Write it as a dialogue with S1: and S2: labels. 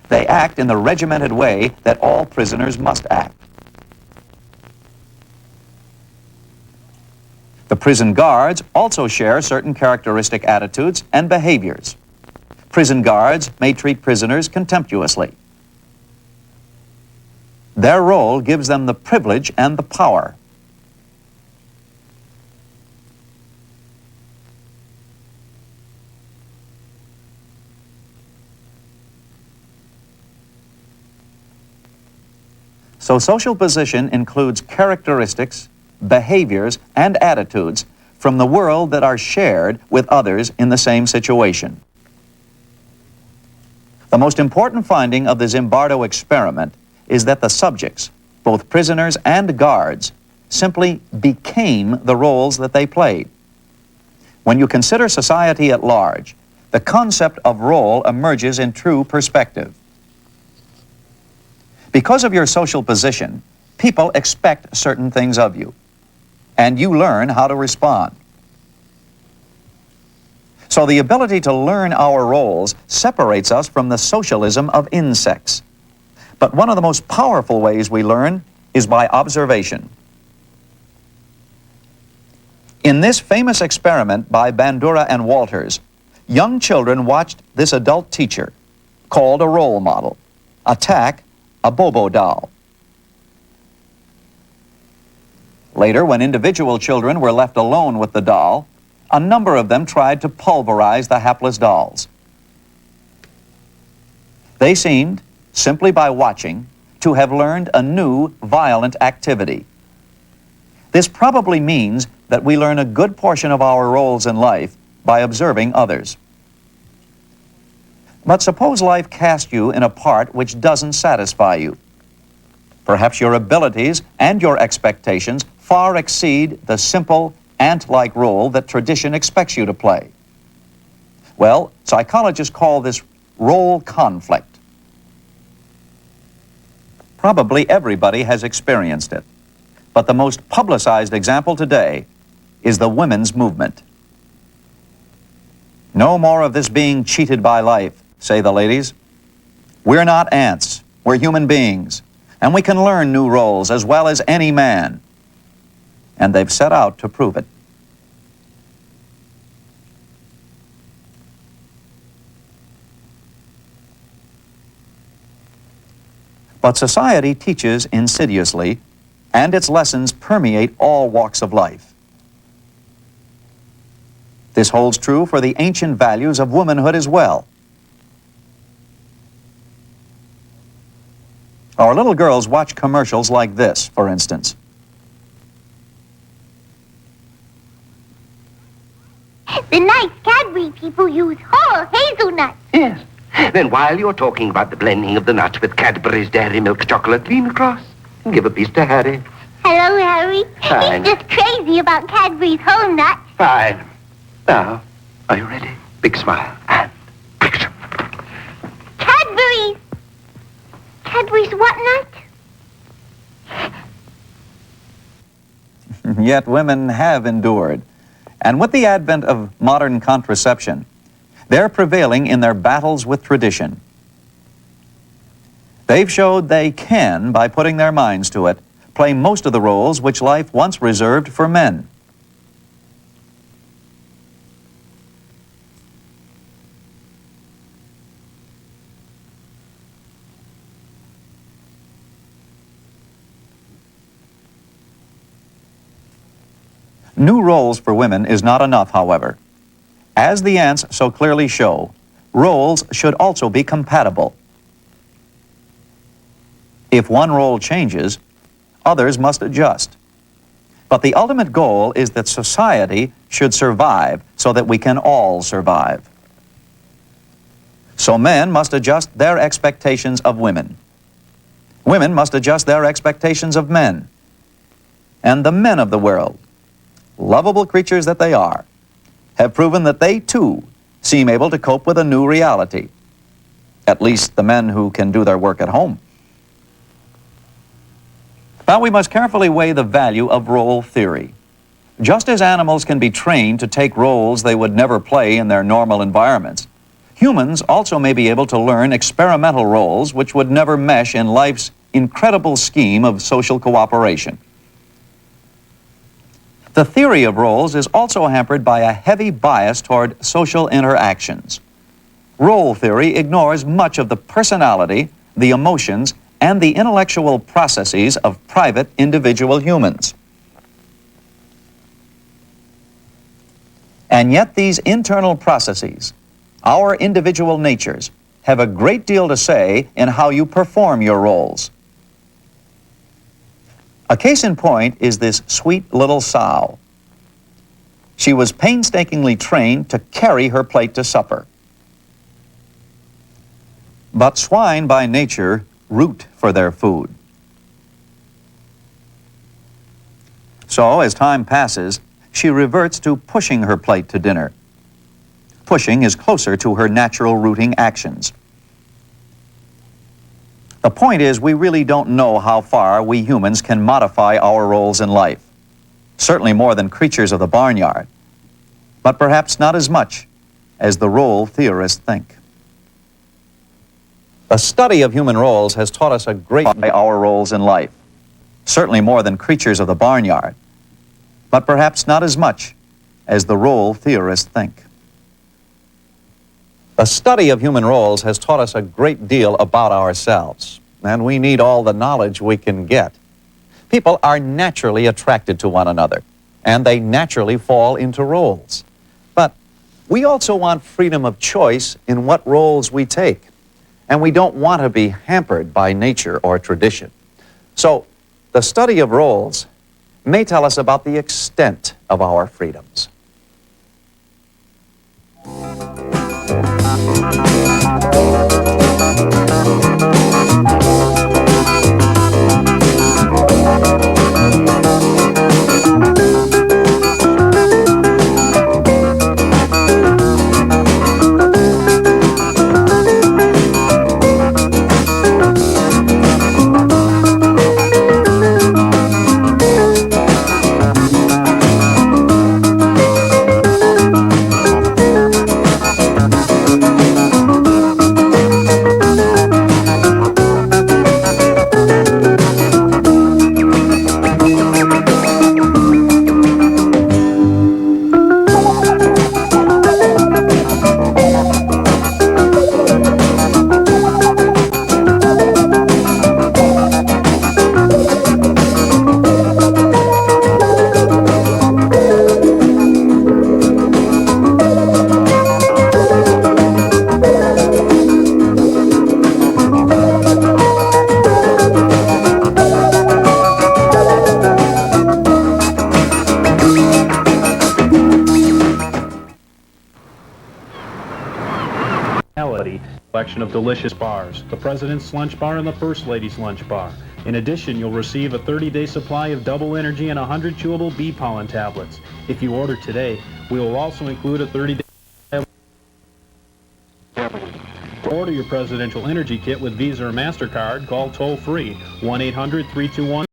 S1: They act in the regimented way that all prisoners must act. The prison guards also share certain characteristic attitudes and behaviors. Prison guards may treat prisoners contemptuously. Their role gives them the privilege and the power. So social position includes characteristics, behaviors, and attitudes from the world that are shared with others in the same situation. The most important finding of the Zimbardo experiment is that the subjects, both prisoners and guards, simply became the roles that they played. When you consider society at large, the concept of role emerges in true perspective. Because of your social position, people expect certain things of you, and you learn how to respond. So the ability to learn our roles separates us from the socialism of insects. But one of the most powerful ways we learn is by observation. In this famous experiment by Bandura and Walters, young children watched this adult teacher, called a role model, attack a Bobo doll. Later, when individual children were left alone with the doll, a number of them tried to pulverize the hapless dolls. They seemed, simply by watching, to have learned a new violent activity. This probably means that we learn a good portion of our roles in life by observing others. But suppose life cast you in a part which doesn't satisfy you. Perhaps your abilities and your expectations far exceed the simple, ant-like role that tradition expects you to play. Well, psychologists call this role conflict. Probably everybody has experienced it, but the most publicized example today is the women's movement. No more of this being cheated by life, say the ladies. We're not ants, we're human beings, and we can learn new roles as well as any man. And they've set out to prove it. But society teaches insidiously, and its lessons permeate all walks of life. This holds true for the ancient values of womanhood as well. Our little girls watch commercials like this, for instance.
S2: The nice Cadbury people use whole hazelnuts.
S3: Yes. Then while you're talking about the blending of the nuts with Cadbury's Dairy Milk Chocolate, lean across and give a piece to Harry.
S2: Hello, Harry.
S3: Fine.
S2: He's just crazy about Cadbury's whole nuts.
S3: Fine. Now, are you ready? Big smile and action.
S2: Cadbury's. Cadbury's what nut?
S1: Yet women have endured. And with the advent of modern contraception, they're prevailing in their battles with tradition. They've showed they can, by putting their minds to it, play most of the roles which life once reserved for men. New roles for women is not enough, however. As the ants so clearly show, roles should also be compatible. If one role changes, others must adjust. But the ultimate goal is that society should survive so that we can all survive. So men must adjust their expectations of women. Women must adjust their expectations of men. And the men of the world, lovable creatures that they are, have proven that they, too, seem able to cope with a new reality. At least the men who can do their work at home. Now we must carefully weigh the value of role theory. Just as animals can be trained to take roles they would never play in their normal environments, Humans also may be able to learn experimental roles which would never mesh in life's incredible scheme of social cooperation. The theory of roles is also hampered by a heavy bias toward social interactions. Role theory ignores much of the personality, the emotions, and the intellectual processes of private individual humans. And yet these internal processes, our individual natures, have a great deal to say in how you perform your roles. A case in point is this sweet little sow. She was painstakingly trained to carry her plate to supper. But swine by nature root for their food. So, as time passes, she reverts to pushing her plate to dinner. Pushing is closer to her natural rooting actions. The point is, we really don't know how far we humans can modify our roles in life. Certainly more than creatures of the barnyard, but perhaps not as much as the role theorists think. The study of human roles has taught us a great deal about our roles in life. Certainly more than creatures of the barnyard, but perhaps not as much as the role theorists think. The study of human roles has taught us a great deal about ourselves, and we need all the knowledge we can get. People are naturally attracted to one another, and they naturally fall into roles. But we also want freedom of choice in what roles we take, and we don't want to be hampered by nature or tradition. So, the study of roles may tell us about the extent of our freedoms.
S4: Collection of delicious bars, the President's Lunch Bar and the First Lady's Lunch Bar. In addition, you'll receive a 30-day supply of double energy and 100 chewable bee pollen tablets. If you order today, we will also include a 30-day to order your Presidential Energy Kit with Visa or MasterCard, call toll-free 1-800-321